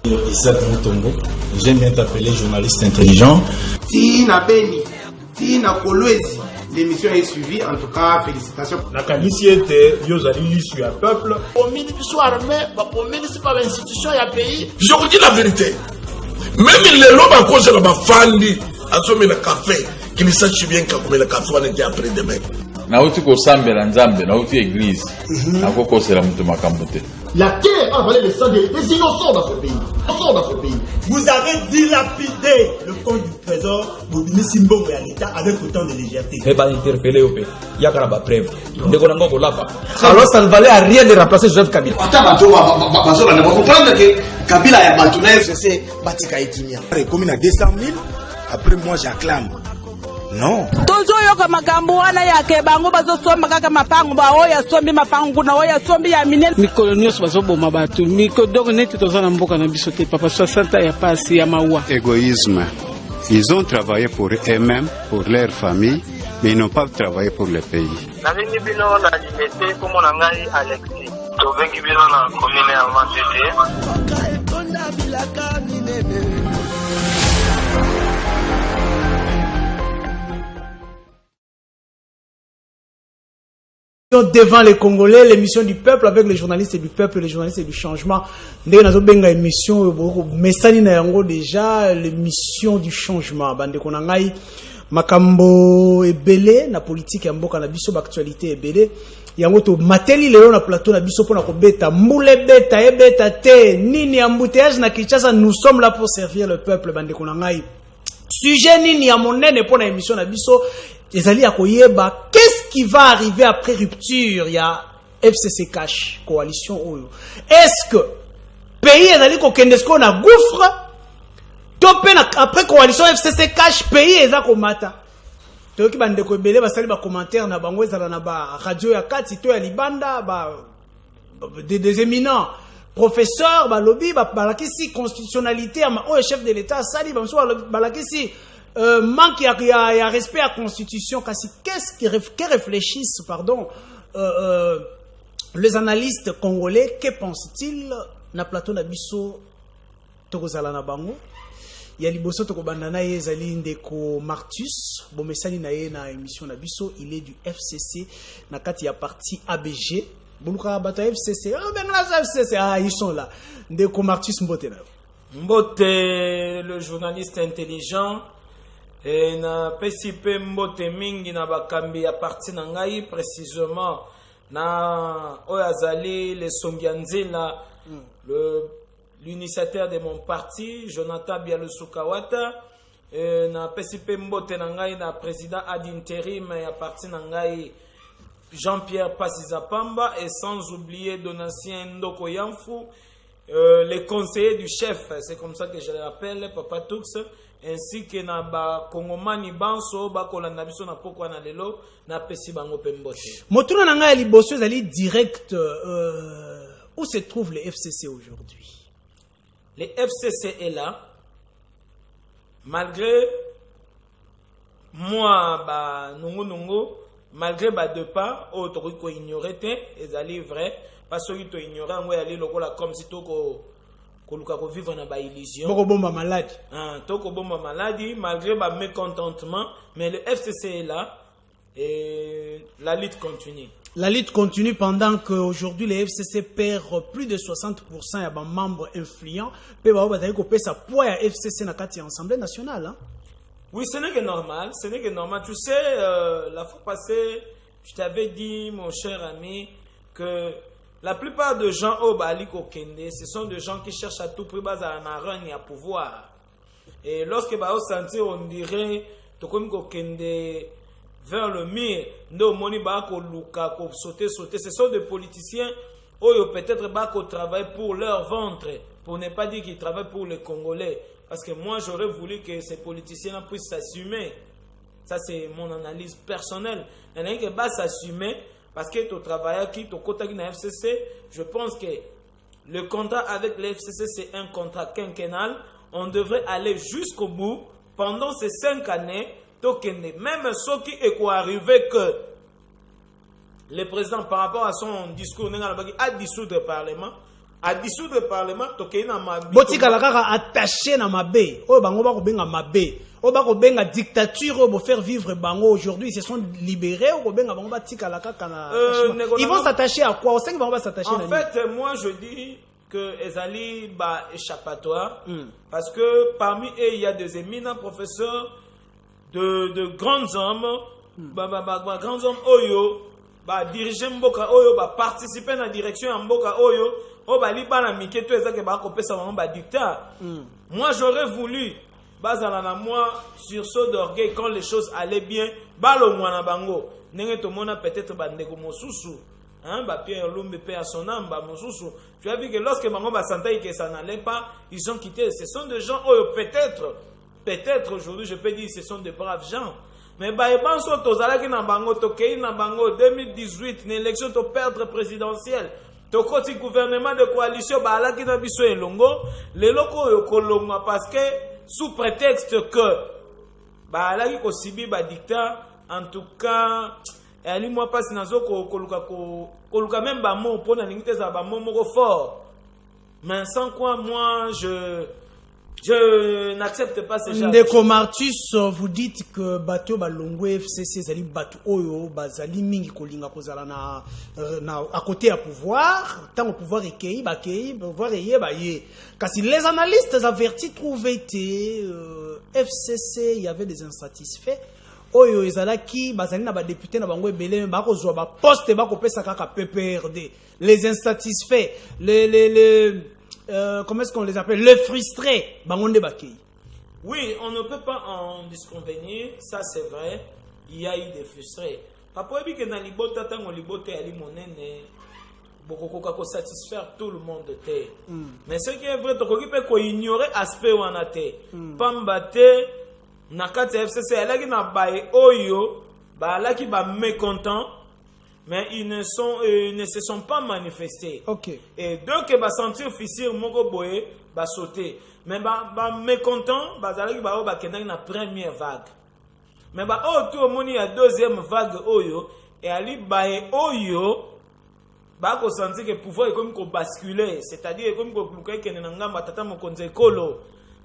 Isaac Moutombo, j'aime bien t'appeler journaliste intelligent. Tina Beni, Tina Kolwezi, l'émission est suivie, en tout cas, félicitations. La caniciété, Yozali sur un peuple. Au ministre armé, au ministre par l'institution, il y a pays. Je vous dis la vérité. Même les lobes à cause de la fandi, à ce moment le café, qu'ils sachent bien que le café on était après demain. Nauti ko sambe la nzambe, nauti église. Akoko c'est la mutu makambote. La terre a valé le sang des innocents dans ce pays. Vous avez dilapidé le compte du trésor pour donner Simbo à l'État avec autant de légèreté. Et pas interpeller au pays. Il y a pas preuve. Alors ça ne valait à rien de remplacer Joseph Kabila. Vous comprendre que Kabila a battu la FCC, Batika Etimia. Comme il a 200 000, après moi j'acclame. Non. Tozo yoka makambo wana yake bango bazosomba kaka mapango ba oya sombi mapango na oya sombi ya minene mikolo nyonso bazoboma bato mikodoko neti toza na mboka na biso te papa 60 ya pasi ya mawa. Égoïsme. Ils ont travaillé pour eux-mêmes, pour leur famille, mais ils n'ont pas travaillé pour le pays. Nalingi bino na limité pour mon ngai Alexis. Tovengi bino na commune ya Matete. Devant les Congolais, l'émission du peuple avec les journalistes du peuple, les journalistes du changement. Ndenge nazo benga émission mesani na yango déjà l'émission du changement. Bande konangai makambo ebele na politique ya mboka na biso actualité ebele. Yango to mateli lelo na plateau na biso pona ko beta mbule beta ebeta te nini embouteillage na Kinshasa. Nous sommes là pour servir le peuple bande konangai. Sujet nini ya monene pona émission na biso. Ezali ya koyeba qu'est-ce qui va arriver après rupture? Il y a FCC Cash coalition oyo. Est-ce que pays ezali ko kendesko na gouffre? Topé après coalition FCC Cash pays eza ko mata. Toki bande ko belé basali ba commentaire na bango ezala na ba radio ya kati to ya libanda ba des éminents professeurs ba lobby ba balakisi constitutionnalité o chef de l'état sali ba so balakisi manque ya respect à la constitution. Que réfléchissent les analystes congolais? Que pensent-ils na plateau na biso tokozala na bango ya liboso tokobandana ezali ndeko Martus bomesani na ye na émission na biso. Il est du FCC na kati ya parti ABG buluka bata FCC FCC ils sont là. Ndeko Martus Mbote na Mbote le journaliste intelligent. Et na PCP mbote mingi na bakambi ya parti na ngai précisément na Oyazali le Songianzila l'initiateur de mon parti Jonathan Bialusukawata na PCP mbote na ngai na président ad intérim ya parti na ngai Jean-Pierre Passizapamba et sans oublier Donatien Ndoko Yamfu les conseillers du chef, c'est comme ça que je les rappelle, Papa Toux, ainsi que na ba Kongomani Banso, ba kolanda biso na poko na lelo na pesi bango pembote. Motuna na ngai liboso ezali direct où se trouve le FCC aujourd'hui? Le FCC est là malgré moi ba nungu malgré ba deux pas autre ko ignorer te ezali vrai parce que to ignorer ngo yali lokola comme si toko koluka ko vivre na ba illusion toko bomba maladie toko bomba maladie malgré ba mécontentement, mais le FCC est là et la lutte continue. La lutte continue pendant qu'aujourd'hui le FCC perd plus de 60% ya ba membres influents pe ba bazali ko pesa poids ya FCC na kati ya Assemblée nationale hein? Oui, ce n'est que normal, ce n'est que normal. Tu sais, la fois passée, je t'avais dit, mon cher ami, que la plupart des gens au Bali Kokende, ce sont des gens qui cherchent à tout prix à un et à pouvoir. Et lorsque bah, au sentir, on dirait, Tokom Kokende vers le mur, no moni ba ko luka ko sauter. Ce sont des politiciens où peut-être ba ko travaillent pour leur ventre, pour ne pas dire qu'ils travaillent pour les Congolais. Parce que moi, j'aurais voulu que ces politiciens puissent s'assumer. Ça, c'est mon analyse personnelle. Il y en a qui va s'assumer parce que tu travailles qui, tu côté qui na FCC. Je pense que le contrat avec le FCC, c'est un contrat quinquennal. On devrait aller jusqu'au bout pendant ces 5 années. Même ce qui est arrivé que le président, par rapport à son discours, a dissoudre le Parlement. à dissoudre le parlement tokei na mabe botika la kaka attaché na mabe o bango ba ko benga mabe o ba ko benga dictature o bo faire vivre bango aujourd'hui ils se sont libérés o ko benga bango batika la kaka na ils vont s'attacher à quoi? On sait que bango va s'attacher en fait moi je dis que ezali ba échappatoire parce que parmi eux il y a des éminents professeurs de grands hommes grands hommes oyo ba diriger mboka oyo ba participer na direction ya mboka oyo o ba li bana miketo ezake ba kopesa bango ba dictat. Moi j'aurais voulu bazala na moi sursaut d'orgueil quand les choses allaient bien balo mwana bango ndenge to mona peut-être ba ndeko mosusu hein ba Pierre Lumbe paix à son âme ba mosusu tu as vu que lorsque bango ba santai que ça n'allait pas ils ont quitté. Ce sont des gens oyo peut-être aujourd'hui je peux dire ce sont de braves gens. Mais bah et penso tozalaki na bango tokei na bango 2018 une élection to perdre présidentielle to koti gouvernement de coalition ba alaki na biso elongo leloko yo kolonga parce que sous prétexte que ba alaki ko sibi ba dictat en tout cas ali moi passe nazo koluka même ba mot pona ningite za ba mot moko fort mais sans quoi moi je n'accepte pas ce genre de choses. Martus, vous dites que bateau balongo FCC zali bateau oyo bazali mingi kolinga kozala na à côté à pouvoir tant au pouvoir ekei pouvoir eye ba ye. Kasi les analystes avertis trouvaient que FCC il y avait des insatisfaits oyo ezalaki bazali na ba député na bango ebele ba kozwa ba poste ba kopesa kaka PPRD. Les insatisfaits comment est-ce qu'on les appelle? Les frustrés. Oui, on ne peut pas en disconvenir, ça c'est vrai. Il y a eu des frustrés. Papa dit que dans les bottes, tant les bottes à limonene, beaucoup de satisfaire tout le monde. Mais ce qui est vrai, tu peux ignorer l'aspect où on a été. Pambate, nakati FCC, elle a qui n'a pas oyo, elle a qui va mécontent. Mais ils ne se sont pas manifestés. Okay. Et donc, ils vont sentir officier Moko Boye, va sauter. Mais mécontent, ils vont la première vague. Mais autour il y a deuxième vague oyo et ali bae oyo ba ko sentir que pouvoir est comme basculer, c'est-à-dire comme ko pluka ke na ngamba tata mokonze kolo.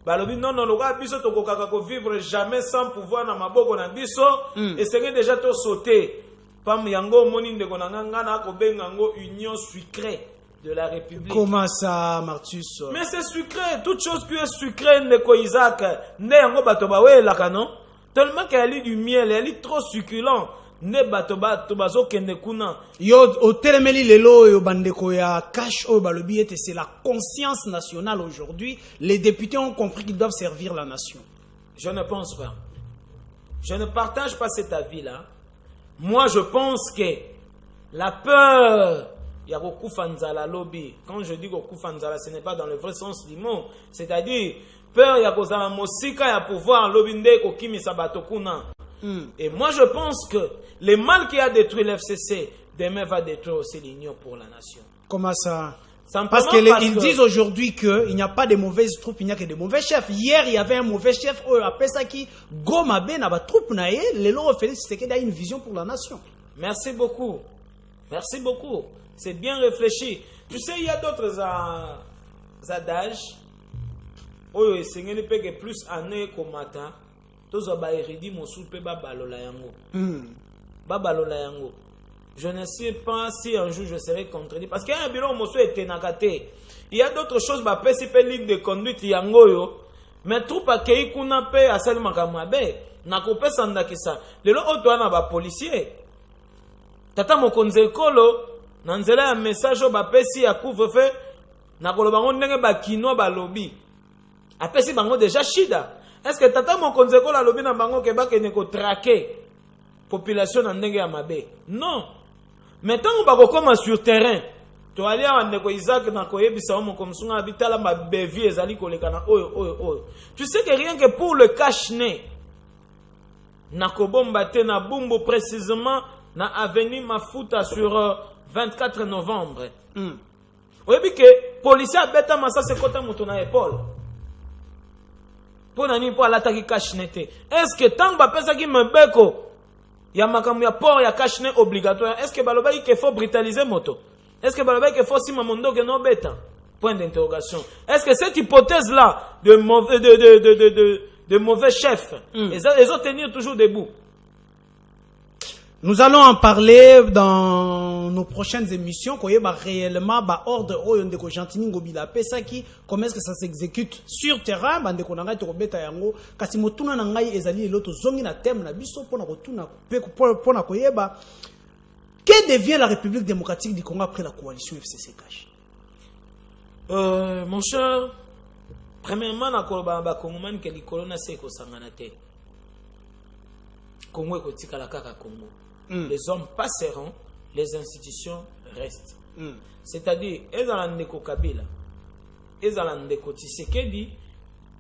Balobi non le roi biso to kokaka ko vivre jamais sans pouvoir na maboko na biso et c'est déjà to sauter. Pam yango moni ndeko na nganga na ko bengango union sucrée de la République. Comment ça, Martus? Mais c'est sucré, toute chose qui est sucrée ndeko Isaac, ne yango bato ba we la canon. Tellement qu'il y a du miel, il y a trop succulent. Ne bato bazo kende kuna. Yo o telemeli lelo yo bandeko ya cash o balobi ete c'est la conscience nationale aujourd'hui. Les députés ont compris qu'ils doivent servir la nation. Je ne pense pas. Je ne partage pas cet avis-là. Moi, je pense que la peur, il y a beaucoup fanzala lobby. Quand je dis beaucoup fanzala, ce n'est pas dans le vrai sens du mot. C'est-à-dire, peur, il y a kozala mosika, il y a pouvoir lobby nde kokimi sabatokuna. Et moi, je pense que le mal qui a détruit l'FCC, demain va détruire aussi l'Union pour la nation. Comment ça? Parce qu'ils disent aujourd'hui qu'il n'y a pas de mauvaises troupes, il n'y a que de mauvais chefs. Hier, il y avait un mauvais chef, après ça qui Gomabe n'a pas troupe naïe, les lois Félix Tshisekedi a une vision pour la nation. Merci beaucoup. Merci beaucoup. C'est bien réfléchi. Tu sais, il y a d'autres adages. Oh, c'est ne peut que plus année qu'au matin. Tous les érudits mon soupe babalola yango. Babalola yango. Je ne sais pas si un jour je serai contredit. Parce qu'il y a un bureau où était nakaté. Il y a d'autres choses, bah, c'est ligne de conduite yangoyo. Mais tout pas qu'il kuna pe à celle makamabe. Na coupé sandakisa. Le lot autour na policier. Tata mokonze kolo. Nanzela un message au bah si à couvre-feu. Na kolo bango ndenge ba kino ba lobby. Après si bango déjà shida. Est-ce que tata mokonze kolo lobby na bango ke ba ke ne ko traquer population na ndenge ya mabe? Non. Maintenant, on va comme sur terrain. Tu vas aller à Ndeko Isaac na koyebisa omo comme sunga bitala ma bevi ezali koleka na oyo. Tu sais que rien que pour le cache-nez na kobomba te na bumbu précisément na avenue Mafuta sur 24 novembre. Oyebi que policier beta massa se kota moto na épaule. Pour nani pour alataki cache-nez te. Est-ce que tant ba pesa ki mbeko il y a makambo ya port ya cache-nez obligatoire. Est-ce que balobaki qu'il faut brutaliser moto? Est-ce que balobaki qu'il faut si mamondo que no beta? Point d'interrogation. Est-ce que cette hypothèse-là de mauvais chefs, ils ont tenu toujours debout? Nous allons en parler dans nos prochaines émissions. Réellement, ordre de Gentini Ngobila Pesaki, comment est-ce que ça s'exécute sur terrain? Que devient la République démocratique du Congo après la coalition FCC-Cash? Mon cher, premièrement, na kolobamba Congomani ke likolo na seko sangana te. Congo ekotika la kaka Congo. Les hommes passeront, les institutions restent. C'est-à-dire, ezala ndeko Kabila, ezala ndeko Tshisekedi,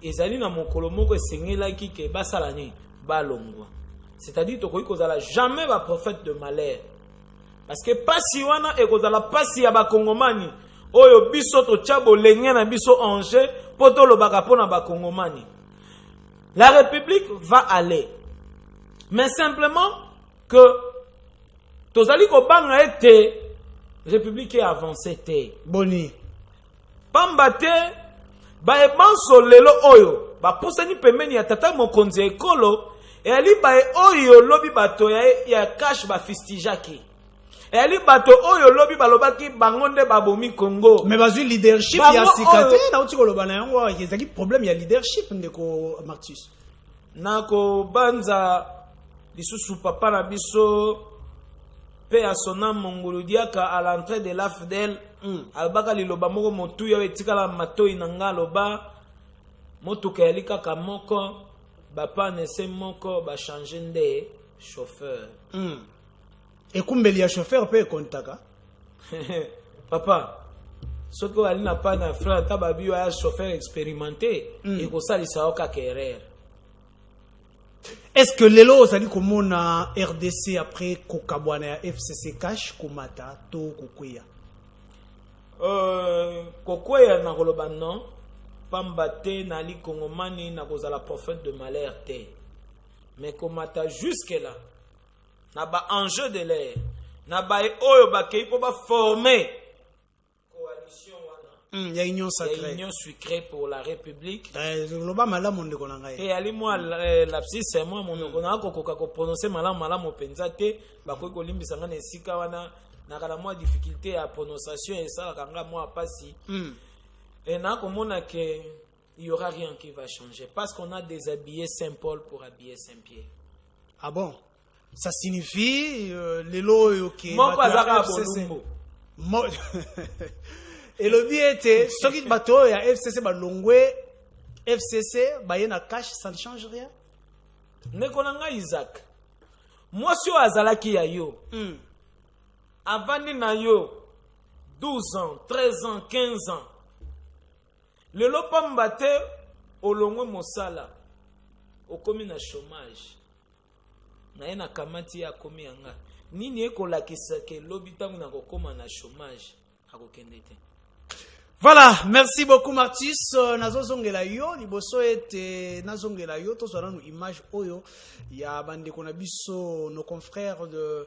ezali na mokolo moko esengelaki ke basalani balongwa. C'est-à-dire, tokoki kozala jamais ba prophète de malheur. Parce que pasi wana ekozala pasi ya bakongomani oyo biso totia bolenge na biso enjeu po tolobaka pona bakongomani. La République va aller, mais simplement que tozali kobanga ete République est avancée te boni pamba te baebanso lelo oyo bapusani pembeni ya tata mokonzi ekolo eyali bae oyo lobi bato ya cash bafistijaki. Et ali bato oyo lobi balobaki bangonde babomi Congo. Mais bazui leadership ya sikate na uti koloba na yango ezaki problème ya leadership ndeko Martus. Nako banza lisusu papa na biso pe asona mongolo diaka à l'entrée de l'AFDEL albaka liloba moko motu ya etikala matoi na ngaloba motuka yali kaka moko bapa nese moko ba changer nde chauffeur. Et kumbeli ya chauffeur pe kontaka. Papa, ce que ali na pas na frère tababi ya chauffeur expérimenté et ko salisa oka kerrer. Est-ce que lelo osali komona RDC après kokabwana ya FCC Cash komata to kokwea? Kokwea na koloba non, pamba te na li kongomani na kozala prophète de malheur te. Mais komata jusque là. Na ba enjeu de l'air na ba oyo ba kei po ba former coalition wana ya union sacrée, ya union sucrée pour la République loba malamu ndeko na ngai et ali moi lapsis c'est moi mon ngona ko ko prononcer malamu penza te ba ko limbisa ngana esika wana na kala moi difficulté à prononciation et ça kanga moi pasi et na ko mona que il y aura rien qui va changer parce qu'on a déshabillé Saint-Paul pour habiller Saint-Pierre. Ah bon? Ça signifie les lots qui moko azaka bolumbo et le but était ceux qui bateau ya FCC balongwe FCC bayena cash, ça ne change rien. Nekonanga Isaac moi si azalaki ya yo avandi na yo 12 ans 13 ans 15 ans le lopamba te olongwe mosala okomi na chômage na ena kamati ya komi yanga nini ekolakisa ke lobi tangu na kokoma na chômage akokende te. Voilà, merci beaucoup Martus. Nazozongela yo liboso ete nazongela yo tozala no image oyo ya bandeko na biso nos confrères de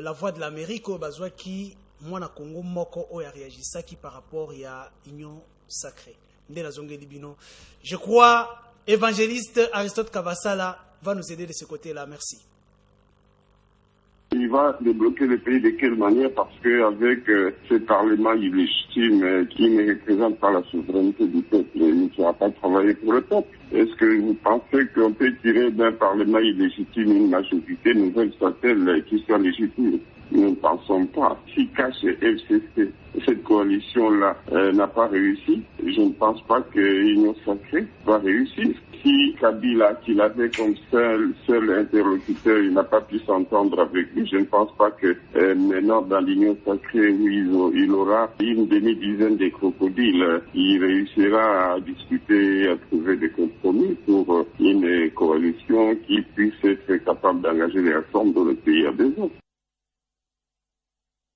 la Voix de l'Amérique bazwaki mwana Congo moko oyo réagisaki par rapport ya union sacrée. Nde nazongeli bino. Je crois évangéliste Aristote Kavasala va nous aider de ce côté-là. Merci. Il va débloquer le pays de quelle manière? Parce qu'avec ce parlement illégitime qui ne représente pas la souveraineté du peuple, il ne sera pas travailler pour le peuple. Est-ce que vous pensez qu'on peut tirer d'un parlement illégitime une majorité nouvelle soit-elle qui soit légitime? Nous ne pensons pas. Si Cash et FCC, cette coalition-là n'a pas réussi, je ne pense pas que l'Union sacrée va réussir. Si Kabila, qu'il avait comme seul interlocuteur, il n'a pas pu s'entendre avec lui, je ne pense pas que maintenant dans l'Union sacrée, où il aura une demi-dizaine de crocodiles, il réussira à discuter, à trouver des compromis pour une coalition qui puisse être capable d'engager les réformes dont le pays a besoin.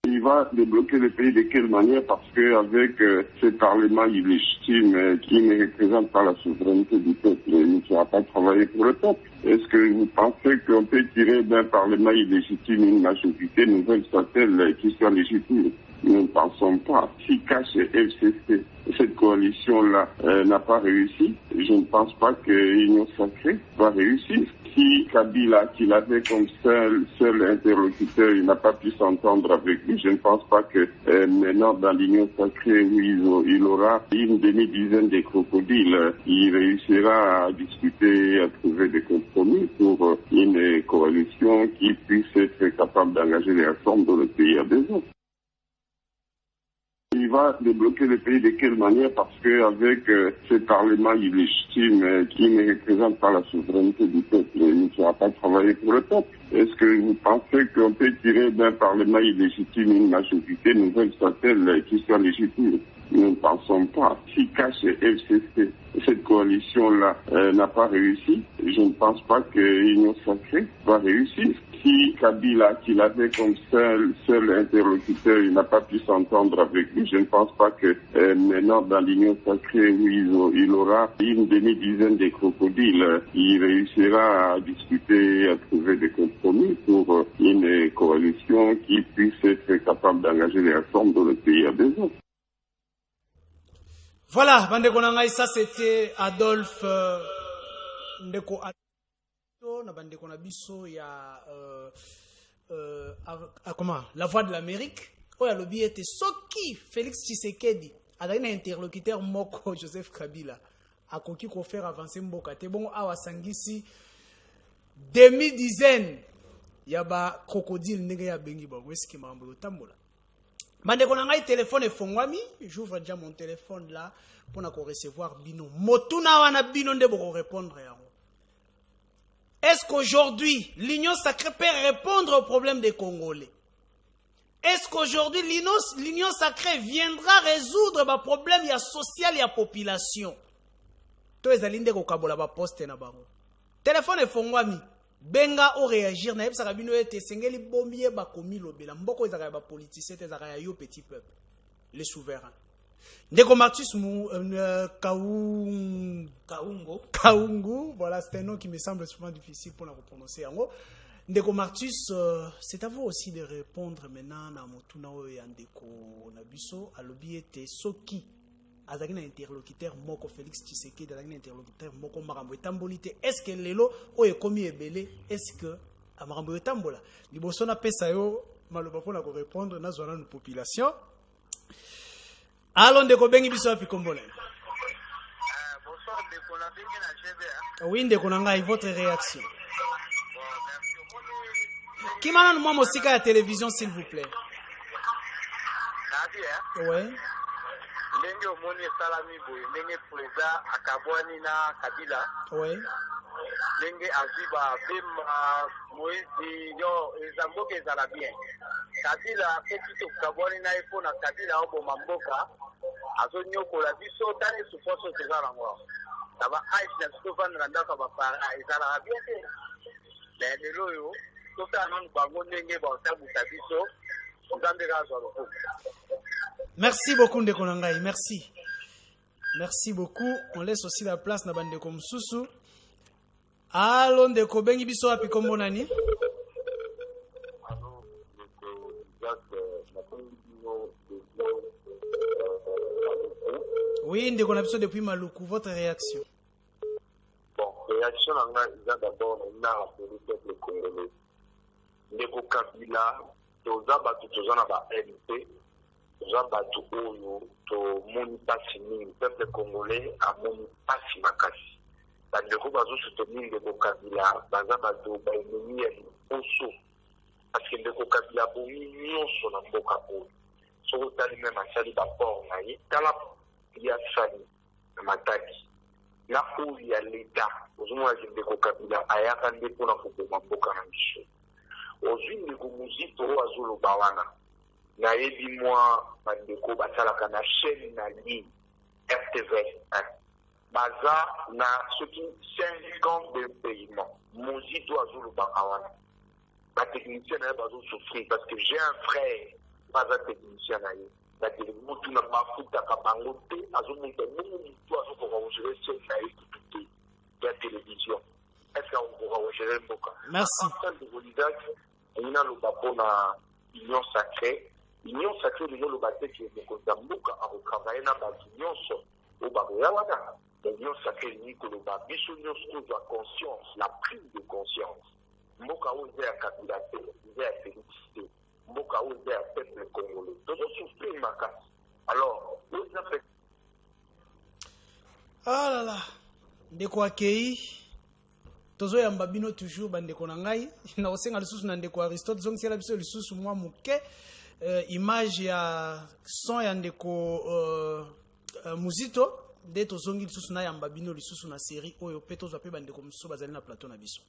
Il va débloquer le pays de quelle manière? Parce qu'avec ce parlement illégitime qui ne représente pas la souveraineté du peuple, il ne sera pas travailler pour le peuple. Est-ce que vous pensez qu'on peut tirer d'un parlement illégitime une majorité nouvelle soit-elle qui soit légitime? Nous ne pensons pas. Si CACH et FCC, cette coalition-là n'a pas réussi, je ne pense pas que l'Union Sacrée va réussir. Si Kabila, qu'il avait comme seul interlocuteur, il n'a pas pu s'entendre avec lui, je ne pense pas que maintenant dans l'Union Sacrée, où il aura une demi-dizaine de crocodiles, il réussira à discuter, à trouver des compromis pour une coalition qui puisse être capable d'engager les réformes dont le pays a besoin. Il va débloquer le pays de quelle manière? Parce qu'avec ce parlement illégitime qui ne représente pas la souveraineté du peuple, il ne sera pas travailler pour le peuple. Est-ce que vous pensez qu'on peut tirer d'un parlement illégitime une majorité nouvelle soit-elle qui soit légitime? Nous ne pensons pas. Si CACH et FCC, cette coalition-là n'a pas réussi, je ne pense pas que l'Union Sacrée va réussir. Si Kabila, qu'il avait comme seul interlocuteur, il n'a pas pu s'entendre avec lui, je ne pense pas que maintenant dans l'Union Sacrée, où il aura une demi-dizaine de crocodiles, il réussira à discuter, à trouver des compromis pour une coalition qui puisse être capable d'engager les réformes dont le pays a besoin. Voilà, Bandeko Nangai, ça c'était Adolphe Ndeko na Bandeko Nabiso, il y a comment, la voix de l'Amérique. Oh, il y a lobby était Soki, Félix Tshisekedi, a un interlocuteur Moko, Joseph Kabila, a conquis qu'on faire avancer Mboka. Te bon, awa sangisi, demi-dizaine, il y a ba crocodile, nega ya bengi ba, où est-ce qu'il m'a envoyé tambola? Bandeko Nangai, téléphone est fongwami, j'ouvre déjà mon téléphone là, pour recevoir Bino. Motuna wana Bino nde boko répondre ya. Est-ce qu'aujourd'hui, l'Union Sacrée peut répondre aux problèmes des Congolais? Est-ce qu'aujourd'hui, l'Union Sacrée viendra résoudre les problèmes sociaux et la population? Tous les alindés qui ont poste na bango. Téléphone est fongwami. Benga o réagir na yebsa kabino ete sengeli bombier ba komi lobela mboko ezaka ba politicien ezaka yo petit peuple les souverains. Ndeko Martus Kaungu, voilà, c'est un nom qui me semble souvent difficile pour la prononcer. Ndeko Martus, c'est à vous aussi de répondre maintenant à Motuna et Ndeko Nabiso, à l'obiete Soki, à un interlocuteur Moko Félix Tshisekedi, à un interlocuteur Moko Marambo Tambolite. Est-ce que Lelo o est commis et belé? Est-ce que à Marambo Tambola? Liboso na pesa yo maloba pour répondre na zona de population. Allons de Kobengi biso api kombole. Bonsoir de Konabengi na GBA. Oui, de Konanga, votre réaction. Qui m'a donné moi mosika à télévision s'il vous plaît? Oui. Ndenge omoni esalami boye ndenge président akabwani na Kabila. Oui. Ndenge aziba bema Moïse yo ezamboka ezala bien. Kabila petito kabwani na epo na Kabila oboma mboka azonyokola biso tani sufoso ezala ngo. Aba aish na Stefan Randaka ba para ezala bien te. Mais lelo yo tota non bango ndenge ba tabuta biso nzambe gazo loko. Merci beaucoup Ndeko Nangai, merci. Merci beaucoup. On laisse aussi la place na bande comme Soussou. Allons de Kobengi biso api kombo nani? Oui, Ndeko Nabiso depuis Maluku, votre réaction? Bon, réaction d'abord na le peuple congolais. Ndeko Kabila, toza batu toza na ba MP. Toza batu oyo to moni pasi mingi peuple congolais a moni pasi makasi. Bandeko bazo soutenir Ndeko Kabila baza bato ba ennemi ya liboso parce que Ndeko Kabila bomi nyonso na mboka oyo soko tali même asali baport na ye tala ya sali na mataki na oyo ya leta ozomona Ndeko Kabila ayaka nde mpona koboma mboka na biso ozwi Ndeko Muzito oyo azoloba wana nayebi mwa bandeko basalaka na chaîne na ligne RTV1 baza na soki 50 de paiement Muzito azolobaka wana batechnicien na ye bazosouffrir parce que j'ai un frère baza technicien na ye batele mutu na bafutaka bango te azomonta mutu azokoka kogere chaîne na ye kutu te ya télévision est-ce akokoka kogere mboka merci de Olidak ina loba mpona Union Sacrée union sacrée lelo lobate ke mokonzi mboka akotravaille na bato nyonso oyo bakoya wana. L'union sacrée ni koloba biso nyonso tozwa conscience, la prise de conscience. Mboka oyo eza ya Kabila te, eza ya Félix te. Mboka oyo eza ya peuple congolais. Tozosouffrir makasi. Alors, oyo eza fait. Ah là là, ndeko akei tozoyamba bino toujours bandeko na ngai na osenga lisusu na ndeko Aristote zongisela biso lisusu mwa muke image ya son ya ndeko Muzito nde tozongi lisusu na yamba bino lisusu na série oyo pe tozwa pe bandeko mosusu bazali na plateau na biso.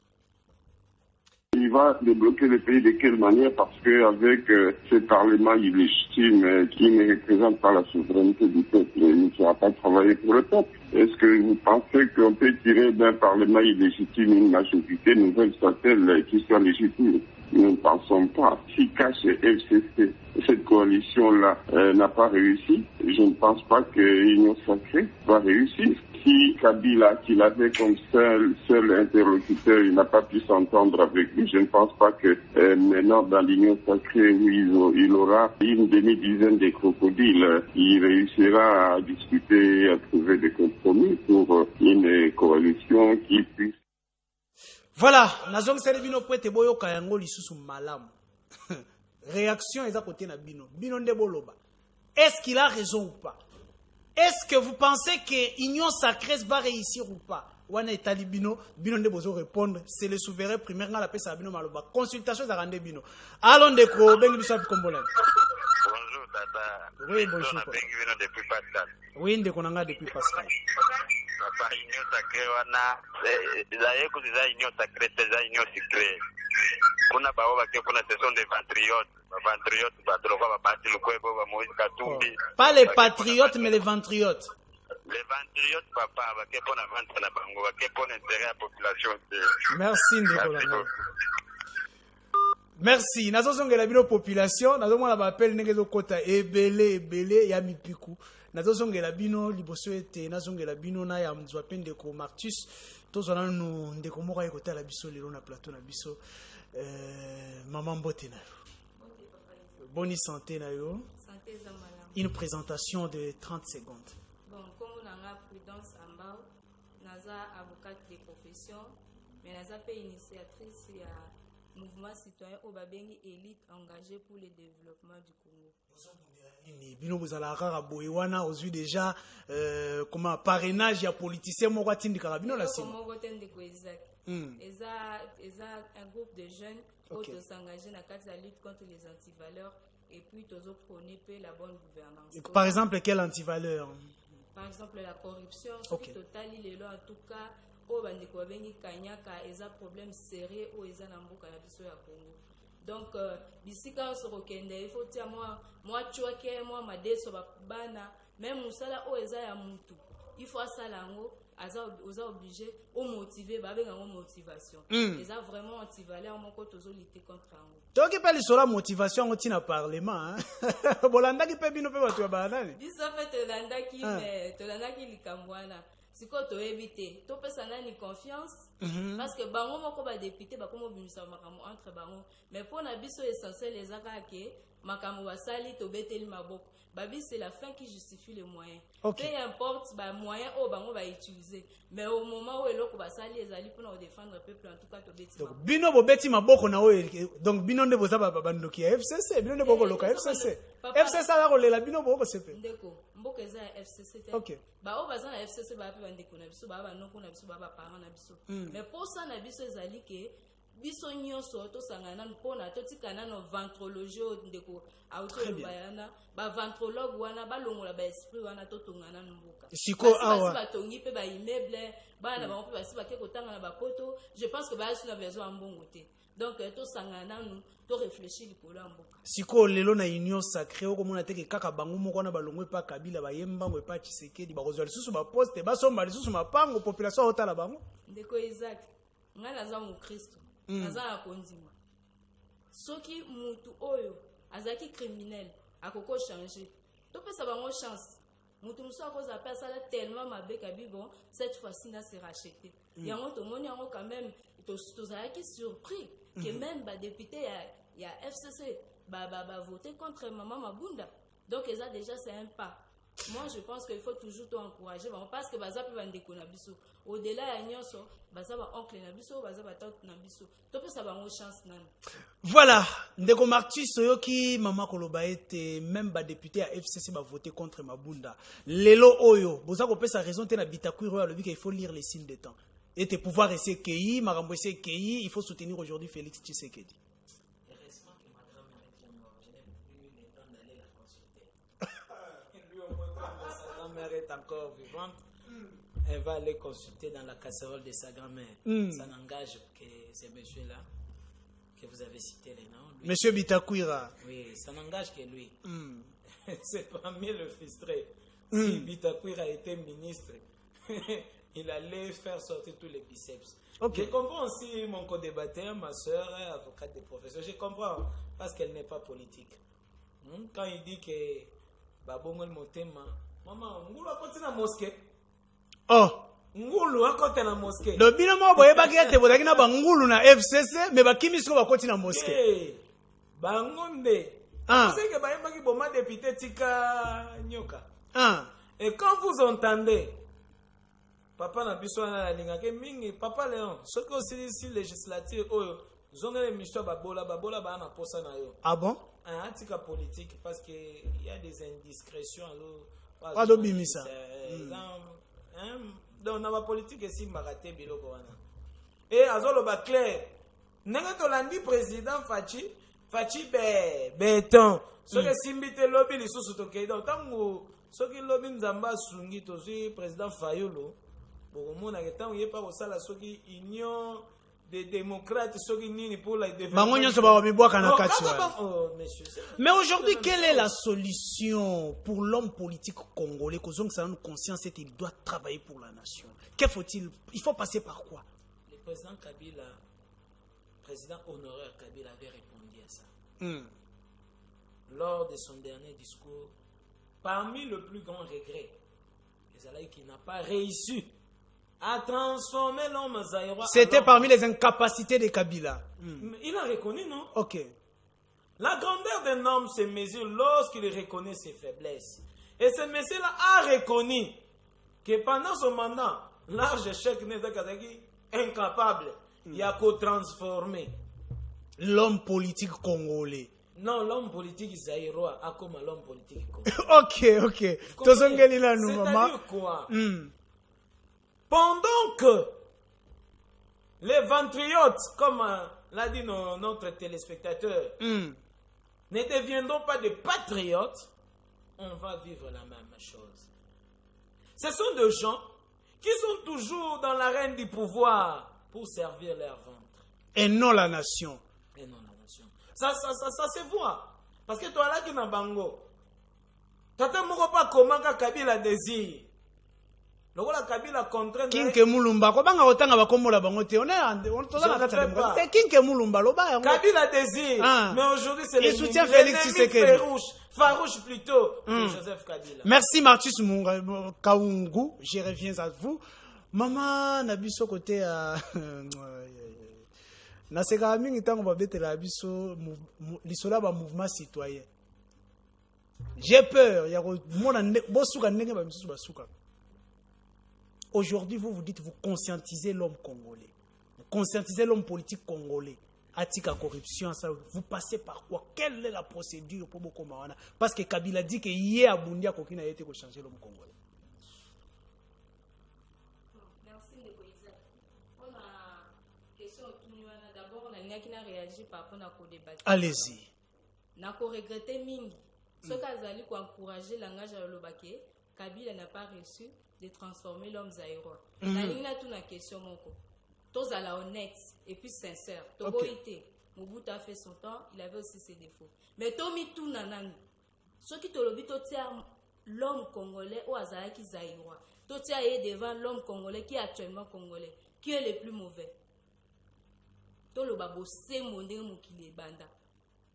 Il va débloquer le pays de quelle manière? Parce qu'avec ce parlement illégitime qui ne représente pas la souveraineté du peuple, il ne sera pas travailler pour le peuple. Est-ce que vous pensez qu'on peut tirer d'un parlement illégitime une majorité nouvelle soit-elle qui soit légitime? Nous ne pensons pas. Si cache FCC, cette coalition-là n'a pas réussi, je ne pense pas que l'Union sacrée va réussir. Si Kabila, qu'il avait comme seul interlocuteur, il n'a pas pu s'entendre avec lui, je ne pense pas que maintenant dans l'Union sacrée, il aura une demi-dizaine de crocodiles. Il réussira à discuter, à trouver des compromis pour une coalition qui puisse... Voilà, nazong sele bino poete boyo kayango lisusu malamu. Réaction eza côté na bino. Bino nde boloba. Est-ce qu'il a raison ou pas? Est-ce que vous pensez que l'Union sacrée va réussir ou pas? Wana etali bino, bino nde bozo répondre, c'est le souverain primaire nga la pesa bino maloba. Consultation za rende bino. Allons ndeko bengi biso bikombola. Bonjour tata. Oui, bonjour. Bengi bino depuis Pascal. Oui, ndeko nanga depuis Pascal. Papa Union sacrée wana zaye kuziza Union sacrée c'est Union secrète. Kuna bao bake kuna ce sont des patriotes. Patriotes batroka babati lukwebo ba Moïse Katumbi. Pas les patriotes mais les ventriotes. Les ventriotes papa bake pona vente na bango bake pona intérêt à population. Merci ndeko. Merci. Nazozongela bino population, nazomona ba appel ndenge zokota ebele ya mipiku. Nazozongela bino liboso ete nazongela bino na ya mzwa pende ko Martus tozona no ndeko moko ekota la biso lelo na plateau na biso maman mbote na yo. Bonne santé na yo. Santé za malamu. Une présentation de 30 secondes. Bon, comme on a Prudence Ambao, naza avocate de profession, mais naza pe initiatrice ya mouvement citoyen au babengi élite engagée pour le développement du Congo. Bino bozala rara boye wana ozwi déjà comment parrainage ya politicien moko atindika bino la sima. Moko tende ko exact. Eza un groupe de jeunes qui s'engagent dans la lutte contre les antivaleurs et puis tozo prôner la bonne gouvernance. Par exemple quelle antivaleur? Par exemple la corruption, ce qui total il est là en tout cas au bandeko babengi kanyaka eza problème sérieux au eza na mboka na biso ya Congo. Donc bisika so kokende il faut tia moi chwake moi madeso bana même musala o eza ya mutu il faut salango aza obligé au motiver babenga ngo motivation eza vraiment antivaleur moko tozo lutter contre ango. Toki pe lisola motivation oti na parlement bolandaki pe bino pe batu ba nani biso fait landaki mais tolandaki likambwana siko to éviter to pesa nani confiance parce que bango moko ba député ba komo bimisa makamo entre bango mais pour na biso essentiel les akake makamo basali to beteli maboko babi c'est la fin qui justifie les moyens. Peu importe ba moyen o bango ba utiliser mais au moment où eloko basali ezali pour défendre le peuple en tout cas to beti donc bino bo beti maboko na o donc bino nde boza ba bandoki FCC bino nde boko loka FCC FCC la kolela bino boko sepe ndeko mboka eza FCC te ba o baza na FCC ba pe bandeko na biso ba noko na biso ba parents na biso mais pour ça na biso ezali ke biso nyonso tosangana mpona totikana no ventrologie ndeko auto bayana ba ventrologue wana balongola ba esprit wana totongana mboka siko awa batongi pe ba immeuble bana ba pe basi bakeko tanga na ba poto je pense que ba suna besoin mbongo te donc tosangana nous to réfléchir likolo mboka siko lelo na union sacrée okomona teke kaka bango moko na balongwe pa Kabila ba yembango pa Tshisekedi ba kozwa lisusu ba poste ba somba lisusu mapango population otala bango ndeko Isaac ngana za mu Kristo naza na kondima soki mutu oyo azaki criminel akoko changer to pesa bango chance mutu muso akoza pa sala tellement mabeka bon cette fois-ci na se racheter yango to moni yango quand même to zaki surpris que même ba député ya FCC voter contre Maman Mabunda. Donc déjà c'est un pas. Moi je pense qu'il faut toujours encourager parce que baza pe bandeko na biso au-delà ya nyonso baza ba oncle na biso baza ba tante na biso to pe ça ba chance nana. Voilà, ndeko Martus Soyoki Mama Koloba ete même ba député à FCC va voter contre Mabunda. Lelo oyo boza ko pesa raison te na Bitakwiro ya lobi qu'il faut lire les signes des temps. Et te pouvoir essayer KI, Marambo essayer KI, il faut soutenir aujourd'hui Félix Tshisekedi. Est encore vivante, elle va aller consulter dans la casserole de sa grand-mère. Ça n'engage que ces messieurs-là que vous avez cité les noms. Lui, Monsieur Bitakwira. Oui, ça n'engage que lui. C'est pas mieux le frustré. Si Bitakwira était ministre, il allait faire sortir tous les biceps. Je comprends aussi mon co-débatteur, ma soeur, avocate de professeur. Je comprends parce qu'elle n'est pas politique. Quand il dit que Babongol Motema, maman, Ngulu a continué à mosquée. Oh. Ngulu a continué à mosquée. Le bilan moi boye ba gete bodaki na Ngulu na FCC mais ba kimisko ba continué à mosquée. Bangonde. C'est que ba yebaki boma député tika nyoka. Et quand vous entendez papa na biso na linga ke mingi papa Léon, ce que aussi ici législative oyo zonga l'émission babola ba na posa na yo. Ah bon? Un article politique parce que il y a des indiscrétions alors pas d'obimisa. Donc dans la politique ici maraté biloko wana. Et azolo ba clair. Nanga to landi président Fachi béton. Ce que simbite lobby li susu to ke donc tango ce qui lobby nzamba sungi to si président Fayolo. Bon mona ke tango yepa ko sala ce qui union des démocrates ceux qui nini pour la défense. Mais aujourd'hui, quelle est la solution pour l'homme politique congolais que ça nous conscience et il doit travailler pour la nation? Que faut-il? Il faut passer par quoi? Le président Kabila, président honoraire Kabila avait répondu à ça. Lors de son dernier discours, parmi le plus grand regret, qui n'a pas réussi à transformer l'homme zaïrois. C'était parmi les incapacités de Kabila. Il a reconnu, non? Ok. La grandeur d'un homme se mesure lorsqu'il reconnaît ses faiblesses. Et ce monsieur-là a reconnu que pendant son mandat, large échec n'est incapable. Il a qu'à transformer. L'homme politique congolais. Non, l'homme politique zaïrois a comme l'homme politique congolais. Ok. C'est-à-dire quoi? Pendant que les ventriotes, comme l'a dit notre téléspectateur, ne deviendront pas des patriotes, on va vivre la même chose. Ce sont des gens qui sont toujours dans l'arène du pouvoir pour servir leur ventre. Et non la nation. Ça se voit. Parce que toi là qui n'as bango, tata moko pas comment Kabila désire. Lokola Kabila contraint Kinke Mulumba ko banga otanga bakombola bango te on tozana kata demokrati Kinke Mulumba loba yango Kabila désire mais aujourd'hui c'est le soutien Félix Tshisekedi farouche plutôt que Joseph Kabila. Merci Martus Kaungu, je reviens à vous. Maman na biso côté na seka mingi tango ba betela biso lisola ba mouvement citoyen. J'ai peur ya ko mona bosuka ndenge ba biso basuka. Aujourd'hui, vous dites, vous conscientisez l'homme congolais. Vous conscientisez l'homme politique congolais. Atika corruption, ça, vous passez par quoi? Quelle est la procédure pour beaucoup de parce que Kabila dit qu'il y a Bundia qui a été pour changer l'homme congolais. Merci de Koïsa. On a question d'abord, on a réagi par rapport à débat. Allez-y. On a regretté Mingi. Ce qu'Azali a encouragé le langage à l'Obake, Kabila n'a pas reçu de transformer l'homme zaïrois. La ligne a toute la question, mon co. Tous à la honnête et puis sincère. Togo été. Mobutu a fait son temps, il avait aussi ses défauts. Mais Tomi tout nanani. Ce qui te le dit, l'homme congolais ou azaki zaïrois. Totia est devant l'homme congolais qui est actuellement congolais. Qui est le plus mauvais? Tolo babo c'est mon mokile banda.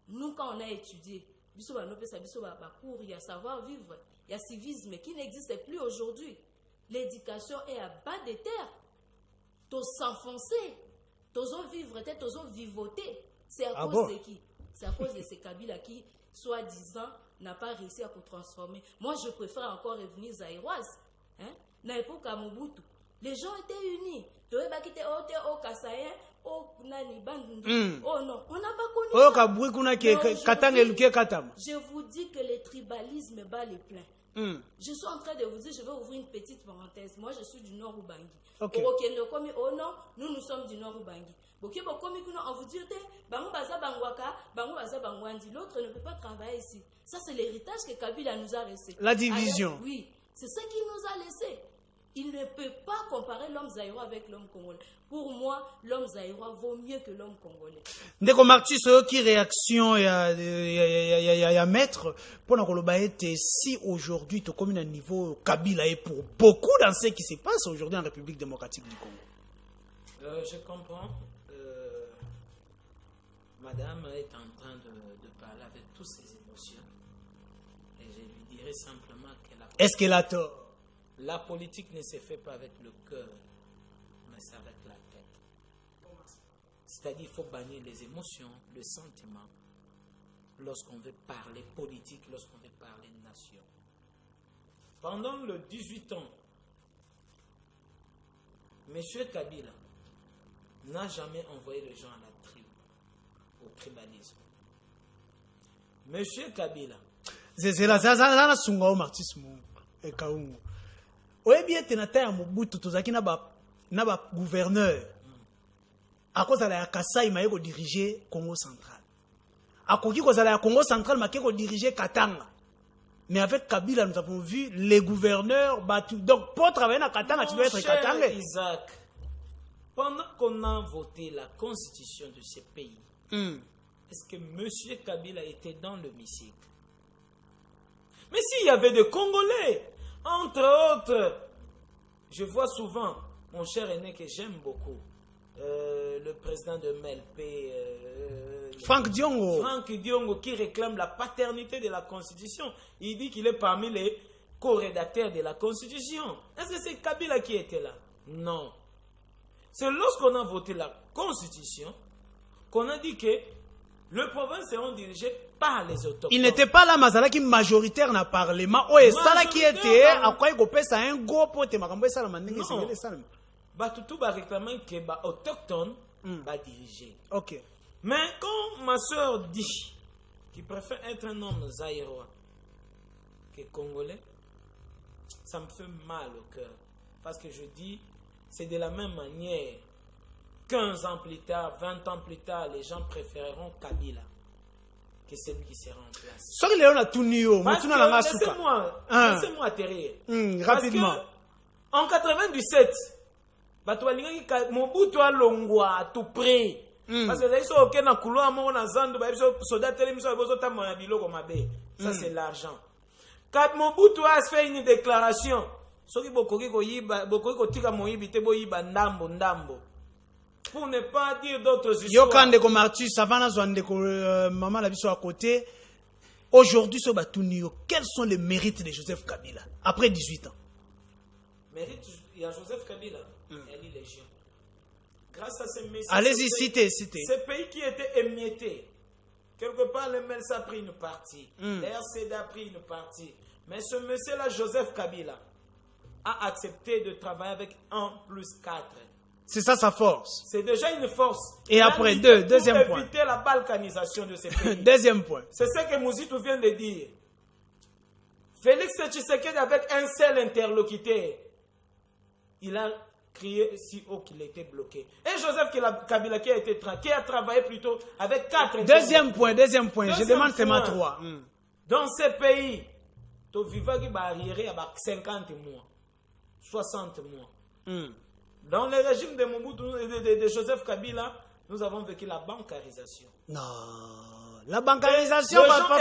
Nous quand on a étudié, biso ba no pesa biso ba cours, il y a savoir vivre, il y a civisme qui n'existe plus aujourd'hui. L'éducation est à bas de terre. Tous s'enfoncer, tous vivre, tous vivoter. C'est à cause de qui? c'est à cause de ces Kabila qui, soi-disant, n'a pas réussi à transformer. Moi, je préfère encore revenir zaïroise. Hein? Dans l'époque à Mobutu, les gens étaient unis. Oh non, on n'a pas connu ça. Je vous dis que le tribalisme bat les pleins. Je suis en train de vous dire, je vais ouvrir une petite parenthèse. Moi, je suis du Nord Ubangi. Okay. Oh non, nous sommes du Nord Ubangi. On vous dit, l'autre ne peut pas travailler ici. Ça, c'est l'héritage que Kabila nous a laissé. La division. Alors, oui, c'est ce qu'il nous a laissé. Il ne peut pas comparer l'homme zaïrois avec l'homme congolais. Pour moi, l'homme zaïrois vaut mieux que l'homme congolais. Ndeko Martus, qui réaction ya maître pour nous si aujourd'hui tu comme un niveau Kabila et pour beaucoup dans ce qui se passe aujourd'hui en République démocratique du Congo. Je comprends. Madame est en train de parler avec toutes ses émotions. Et je lui dirais simplement qu'elle a... Est-ce qu'elle a tort? La politique ne se fait pas avec le cœur, mais c'est avec la tête. C'est-à-dire qu'il faut bannir les émotions, le sentiment, lorsqu'on veut parler politique, lorsqu'on veut parler nation. Pendant le 18 ans, M. Kabila n'a jamais envoyé les gens à la tribu, au tribalisme. M. Kabila... C'est là, ça sunga au martisme et kaungu. Oye bien tenata ya Mobutu tozaki na ba gouverneur. À cause de la Kasai ma yeko diriger Congo central. À cause de la Congo central ma yeko diriger Katanga. Mais avec Kabila nous avons vu les gouverneurs battus. Donc pour travailler à Katanga tu dois être Katanga. Isaac, pendant qu'on a voté la constitution de ce pays, est-ce que M. Kabila était dans l'hémicycle? Mais s'il y avait des Congolais, entre autres, je vois souvent mon cher aîné que j'aime beaucoup, le président de MLP, Franck Diongo. Franck Diongo, qui réclame la paternité de la Constitution. Il dit qu'il est parmi les co-rédacteurs de la Constitution. Est-ce que c'est Kabila qui était là? Non. C'est lorsqu'on a voté la Constitution qu'on a dit que le province seront dirigés par les autochtones. Il n'était pas là, Mazala qui majoritaire n'a parlé. Mais oh, ça là qui était, à quoi il copie ça un gros pote, ma cambo ça la mandingue c'est les salles. Bah tout va réclamer que bah autochtone va diriger. Ok. Mais quand ma soeur dit qu'il préfère être un homme zaïrois que congolais, ça me fait mal au cœur. Parce que je dis, c'est de la même manière. 15 ans plus tard, 20 ans plus tard, les gens préféreront Kabila que celui qui sera en place. Laissez-moi atterrir. Rapidement. En 97, Mobutu a longwa à tout prix. Parce que ça c'est l'argent. Quand Mobutu a fait une déclaration, pour ne pas dire d'autres histoires. Yokandeko Martus, Savana Zwandeko, maman la biso à côté. Aujourd'hui, quels sont les mérites de Joseph Kabila après 18 ans? Mérite, il y a Joseph Kabila, elle est légion. Grâce à ces messieurs. Allez-y, citez. Ces pays qui étaient émiettés. Quelque part, le MELS a pris une partie. l'RCD a pris une partie. Mais ce monsieur-là, Joseph Kabila, a accepté de travailler avec 1+4. C'est ça sa force. C'est déjà une force. Et après, deuxième point. Pour éviter la balkanisation de ces pays. Deuxième point. C'est ce que Mouzitou vient de dire. Félix Tshisekedi avec un seul interlocuteur, il a crié si haut qu'il était bloqué. Et Joseph Kabila qui a travaillé plutôt avec 4 Deuxième point. Je demande seulement 3. Dans ces pays, tu vivas qui va arriver à 50 mois, 60 mois. Dans le régime de Mobutu, de Joseph Kabila, nous avons vécu la bancarisation. Non. La bancarisation, Papa,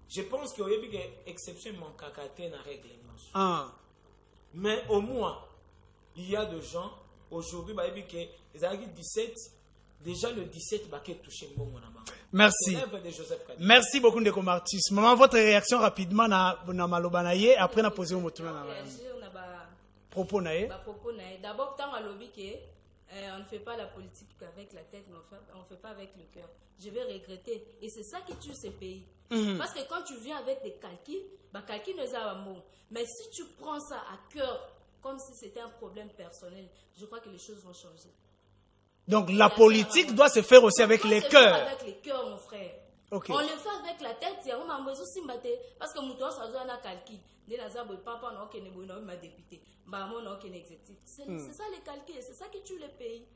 je pense qu'il y a une exception dans la règlement. Mais au moins, il y a des gens, aujourd'hui, ils ont 17, déjà le 17, ils ont touché le moment. Merci. Merci beaucoup, Ndeko Martus. Maman, votre réaction rapidement na malobanaye, après na poser au motuna na propos naye. D'abord, tant à lobby que on ne fait pas la politique avec la tête, mais on ne fait pas avec le cœur. Je vais regretter. Et c'est ça qui tue ces pays. Parce que quand tu viens avec des calculs, calcul ne pas bon. Mais si tu prends ça à cœur, comme si c'était un problème personnel, je crois que les choses vont changer. Donc la politique doit se faire aussi avec les cœurs. Avec les cœurs, mon frère. Okay. On le fait avec la tête, il y a un peu parce que nous ça doit un calcul. C'est ça les calculs, c'est ça qui tue les pays.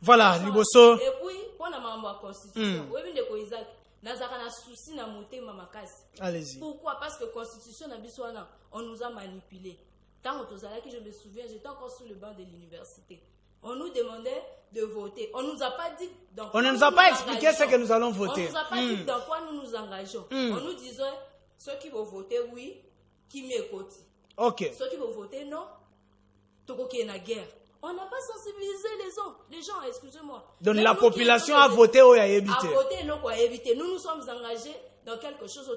Voilà, Liboso. Et puis, pour la constitution, allez-y. Pourquoi? Parce que la constitution, on nous a manipulés. Tant que je me souviens, j'étais encore sur le banc de l'université. On nous demandait de voter. On ne nous a pas dit dans quoi on ne nous a pas expliqué ce que nous allons voter. On ne nous a pas dit dans quoi nous nous engageons. On nous disait, ceux qui vont voter oui, qui m'écoutent. Ok. Ceux qui vont voter non, tout qui est la guerre. On n'a pas sensibilisé les gens, excusez-moi. Donc la population a voté ou a évité. A voté, non, quoi, éviter. Nous nous sommes engagés dans quelque chose,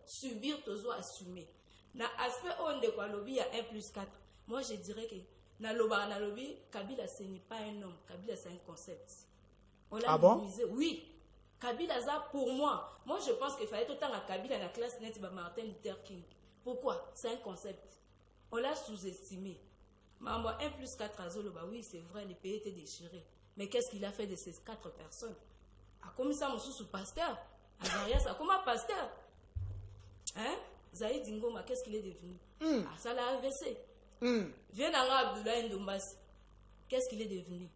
subir, assumer. Dans l'aspect on de quoi lobby, il y a 1+4. Moi, je dirais que dans le lobby, Kabila, ce n'est pas un homme. Kabila, c'est un concept. On l'a minimisé. Oui. Kabila, ça, pour moi, je pense qu'il fallait tout le temps à Kabila, la classe net, Martin Luther King. Pourquoi? C'est un concept. On l'a sous-estimé. Maman, 1+4 à Zolo, oui, c'est vrai, les pays étaient déchirés. Mais qu'est-ce qu'il a fait de ces 4 personnes? A commis ça, mon sous-pasteur. Azaria, ça, comment pasteur? Hein? Zaïd Ngoma, qu'est-ce qu'il est devenu? Ça l'a AVC. Viens à Abdoulaye Ndombasi. Qu'est-ce qu'il est devenu?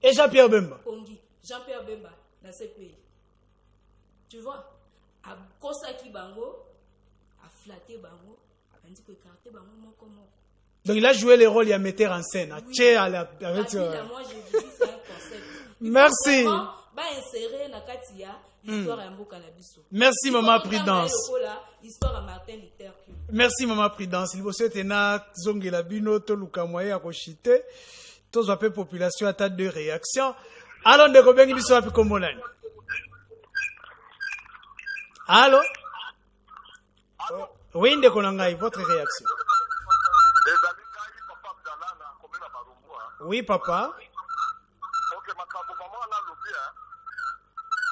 Et Jean-Pierre Bemba. Kongi. Jean-Pierre Bemba, dans ce pays. Tu vois? À Kosaki Bango, à flatter Bango, à dit que écarter Bango, comment? Donc il a joué le rôle, il a metteur en scène. Oui. Moi, je dis c'est un concept. Merci. Insérer na katia histoire ya mboka na biso. Merci maman Prudence. Histoire à Martin Luther King. Merci maman Prudence. Liboso tena zongela bino to luka moye ya koshite. Tous la population attend de réactions. Allons de combien biso api komolani. Allô? Oui, ndeko na ngai, votre réaction. Oui, papa. Ok, makambo maman na lobi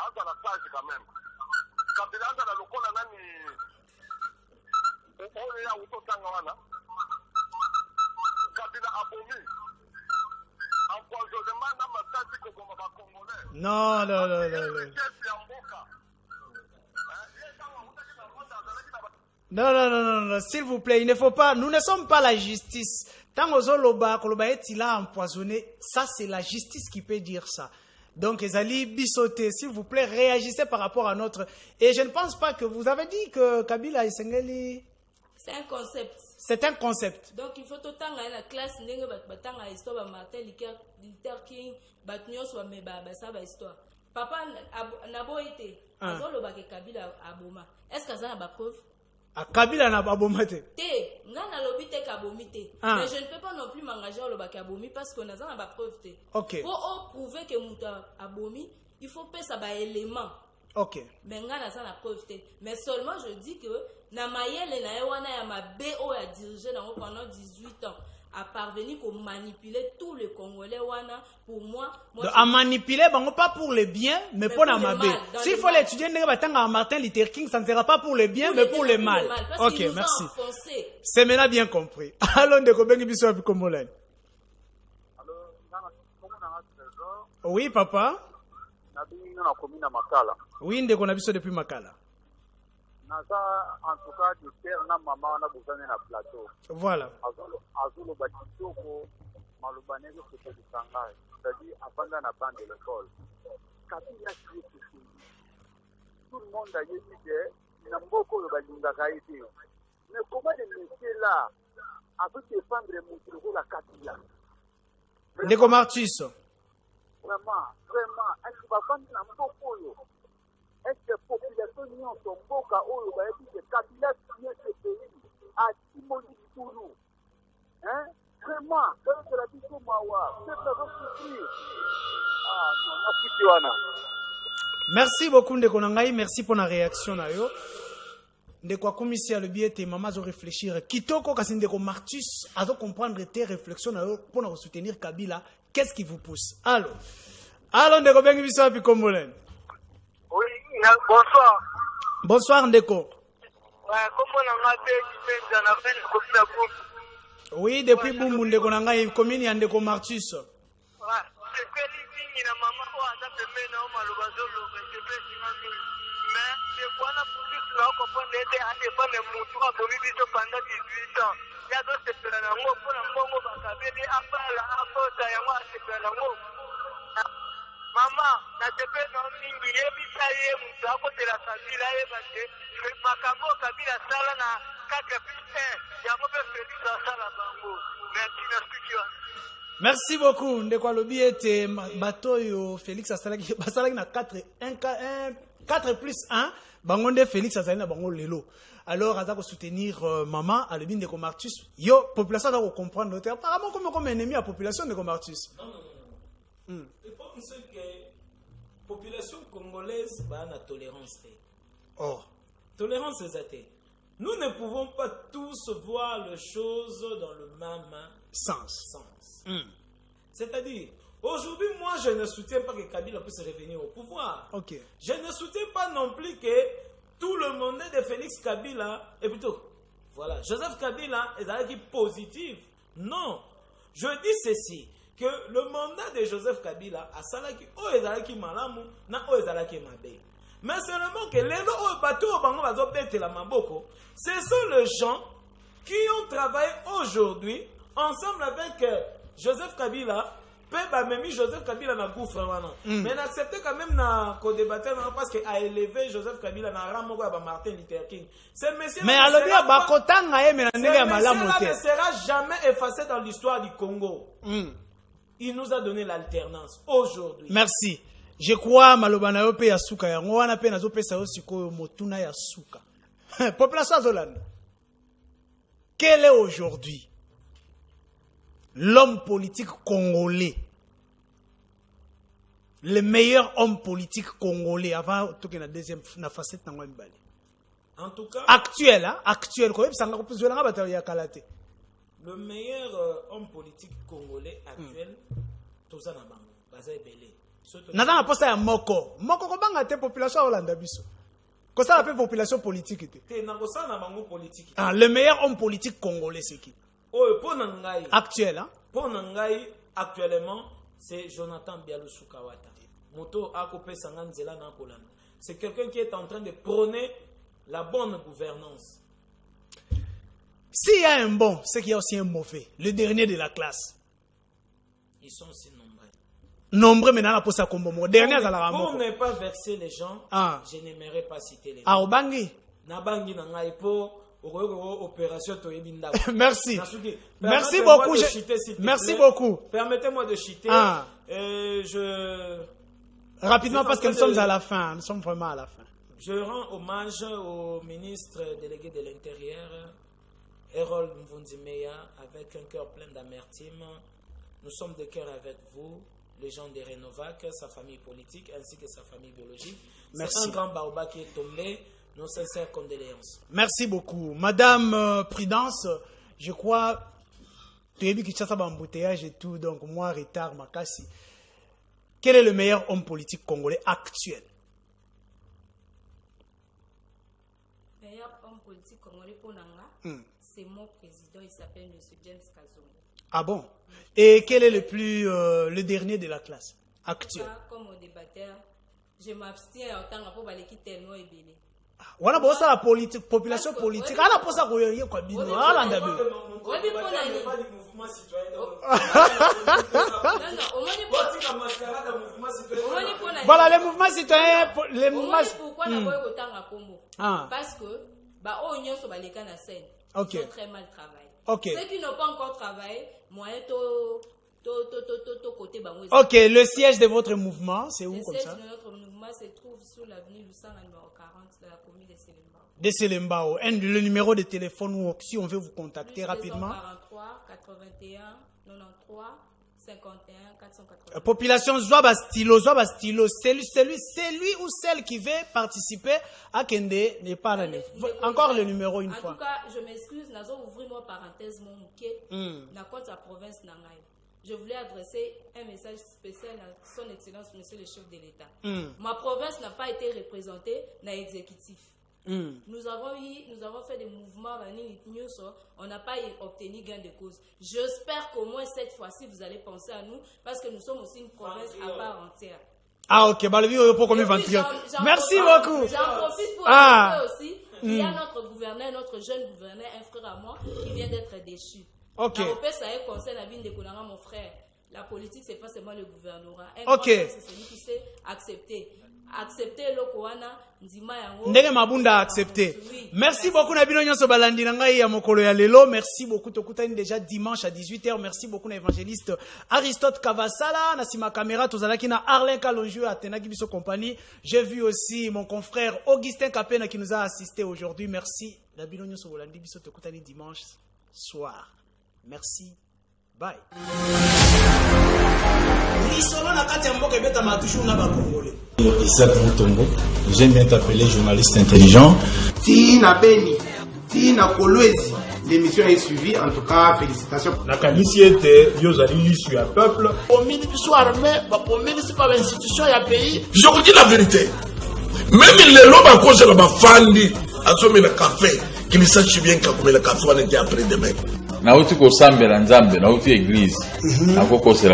anda la page quand même. Kabila anda la lokola nani oyo ya utotanga wana. Kabila abomi. Empoisonnement na masasi ko goma ba congolais. Non. Non, s'il vous plaît, il ne faut pas, nous ne sommes pas la justice. Tant que Loba est empoisonné, ça c'est la justice qui peut dire ça. Donc, Ezali Bissoté, s'il vous plaît, réagissez par rapport à notre... Et je ne pense pas que vous avez dit que Kabila Esengeli... C'est un concept. C'est un concept. Donc, il faut autant à la classe, batanga histoire, Martin Luther King, batnios, ça va histoire. Papa n'a pas été. Azoloba ke Kabila aboma. Est-ce que ça n'a pas preuve? Kabila n'a pas bomate. Mais je ne peux pas non plus m'engager au loba kabomi parce qu'on a pas preuve. Ok. Pour prouver que Mouta abomi, il faut payer ça par élément. Ok. Mais on a la preuve. Mais seulement je dis que na mayele na ewana ya BO a dirigé pendant 18 ans. À parvenir à manipuler tous les Congolais wana pour moi à manipuler pas pour le bien mais pour la mal. S'il faut l'étudier à Martin Luther King, ça ne sera pas pour le bien mais pour le mal. Ok, merci. C'est maintenant bien compris. Allons de Kobengi biso api komolani. Oui papa. Oui ndeko na biso depuis Makala. Naza en tout cas du père na maman na bozane na plateau. Voilà. Azolo batitoko malubaneko c'était du sangai. C'est-à-dire abanda na bande de l'école. Kabila qui est tout le monde a dit que na mboko lo balinga kaiti. Mais comment les messieurs là avec défendre mon la Kabila. Ndeko Martus. Vraiment, est-ce que va vendre na mboko yo? Est-ce que la population n'y en sont pas au que Kabila qui est ce pays à Timoni Toulou? Hein? Vraiment, c'est la question Mawa. C'est la souffrir. Ah non, merci beaucoup Ndeko Nangai, merci pour la réaction. ndeko akomisi alobi ete mama azoréfléchir kitoko kasi ndeko Martus comprendre tes réflexions pour soutenir Kabila. Qu'est-ce qui vous pousse? Allô ndeko bengi biso api kombolene? Oui, bonsoir. Bonsoir ndeko. Oui, depuis Bumbu ndeko na ngai commune ya ndeko Martus. Mama, na tepe na mingi yebisa ye mutu akotela Kabila yebate makambo Kabila sala na 4+1 yango pe Félix asala bango. Merci na studio. Merci beaucoup ndeko alobi ete bato yo Félix asalaki basalaki na 4+1 bango nde Félix azali na bango lelo. Alors aza ko soutenir maman alobi ndeko Martus yo population doit comprendre apparemment comme ennemi à population ndeko Martus. Il faut que la population congolaise ait la tolérance. Oh. Tolérance, c'est nous ne pouvons pas tous voir les choses dans le même sens. C'est-à-dire, aujourd'hui, moi, je ne soutiens pas que Kabila puisse revenir au pouvoir. Okay. Je ne soutiens pas non plus que tout le monde de Félix Kabila, et plutôt, voilà, Joseph Kabila est positif. Non. Je dis ceci. Que le mandat de Joseph Kabila a salaki o ezalaki malamu na o ezalaki mabe. Mais seulement que les lois bateau bango bazo bete la maboko, ce sont les gens qui ont travaillé aujourd'hui ensemble avec Joseph Kabila, même Joseph Kabila na gouffre wana. Mais n'accepter quand même na co-débattre parce que a élevé Joseph Kabila na ramo ba Martin Luther King. Ce monsieur mais alors bien bakotanga ye mais na ndenge ya malamu te. Ne sera jamais effacé dans l'histoire du Congo. Il nous a donné l'alternance aujourd'hui. Merci. Je crois malobana yo pe ya suka ya ngwana pe nazo pesa yo sikoyo motuna ya suka. Population Zolanda. Quel est aujourd'hui l'homme politique congolais? Le meilleur homme politique congolais avant toke na deuxième na facette na ngwambali. En tout cas, actuel ko ebisanga ko puzela ngaba ya kalate. Le meilleur homme politique congolais actuel, Tozana Bango, Bazaï Belé. Nana posa ya moko ko banga te population Hollande biso. Ko ça la population politique te. Te na ko ça na bango politique. Ah, le meilleur homme politique congolais c'est qui? Oh, pour Nangai. Actuel Pour Nangai actuellement, c'est Jonathan Bialusou Kawata. Moto Akope Sanganzela na Kolanda. C'est quelqu'un qui est en train de prôner la bonne gouvernance. S'il y a un bon, c'est qu'il y a aussi un mauvais. Le dernier de la classe. Ils sont aussi nombreux. Nombreux, mais dans la poste à Kombomo. Dernier à la Pour ne pas verser les gens, je n'aimerais pas citer les noms. Ah, Obangi. Nabangi Nangai pour opération Toyebinda. Merci. Merci beaucoup. Merci beaucoup. Permettez-moi de chiter. Rapidement, parce que nous sommes à la fin. Nous sommes vraiment à la fin. Je rends hommage au ministre délégué de l'Intérieur, Harold Mvunzimeya, avec un cœur plein d'amertume. Nous sommes de cœur avec vous, les gens de Renovac, sa famille politique ainsi que sa famille biologique. C'est un grand baobab qui est tombé. Nos sincères condoléances. Merci beaucoup. Madame Prudence, je crois, tu as vu qu'il y a un embouteillage et tout, donc moi, retard, Makassi. Quel est le meilleur homme politique congolais actuel? Le meilleur homme politique congolais pour Nanga, c'est mon président, il s'appelle M. James Kazongo. Ah bon? Et quel est le dernier de la classe actuelle? Comme au débatteur, je m'abstiens en tant que pour l'équipe tellement ébélé. Voilà pour ça la politique, population politique. Ah, la pour ça qu'on y a quoi bino. Ah, l'andabu. Voilà les mouvements citoyens, les mouvements. Pourquoi n'a pas eu autant à Combo? Parce que bah oh ils sont baléka na scène. Ils ont très mal travaillé. Ceux qui n'ont pas encore travaillé, moyen côté bango. Ok, le siège de votre mouvement, c'est où comme ça? Le siège de notre mouvement se trouve sur l'avenue Lusanga numéro 40 de la commune de Selembao. De Selembao. Le numéro de téléphone ou si on veut vous contacter rapidement. 43 81 93 51 480. Population Zouaba stylo. Celui ou celle qui veut participer à Kende n'est pas là. Encore le numéro une fois. En tout cas, je m'excuse, nous avons ouvert une parenthèse, mon mouké, dans la province Nangaï. Je voulais adresser un message spécial à son Excellence, Monsieur le chef de l'État. Ma province n'a pas été représentée dans l'exécutif. Nous avons fait des mouvements, on n'a pas obtenu gain de cause. J'espère qu'au moins cette fois-ci, vous allez penser à nous, parce que nous sommes aussi une province à part entière. Ah, ok, merci beaucoup. J'en profite pour ajouter aussi, il y a notre gouverneur, notre jeune gouverneur, un frère à moi, qui vient d'être déchu. Ok. Mon frère, la politique, c'est pas seulement le gouvernorat. Ok. C'est celui qui sait accepter. Accepter le Koana, Ndima Yango. Ndenge Mabunda a accepté. Merci beaucoup Nabino Nyonso Balandi Nangai ya mokolo ya lelo. Merci beaucoup Tokutani déjà dimanche à 18h. Merci beaucoup na évangéliste Aristote Kavasala, na sima caméra tozalaki na Arlen Kalonjo à Tenaki Biso compagnie. J'ai vu aussi mon confrère Augustin Kapena qui nous a assisté aujourd'hui. Merci Nabino Nyonso Balandi Biso Tokutani dimanche soir. Merci. Bye. Isaac Moutombo, j'aime bien t'appeler journaliste intelligent. Tina Beni, Tina Kolwezi, l'émission est suivie, en tout cas, félicitations. Nakanisi était, Yozali l'issue à peuple. Au ministre soit armé, au ministre pas l'institution, il y a pays. Je vous dis la vérité. Même les lobes à cause de la fandi, à sommer le café, qu'ils sachent bien que le café on était après demain. Na uti ko sambela nzambe na uti église na ko kosela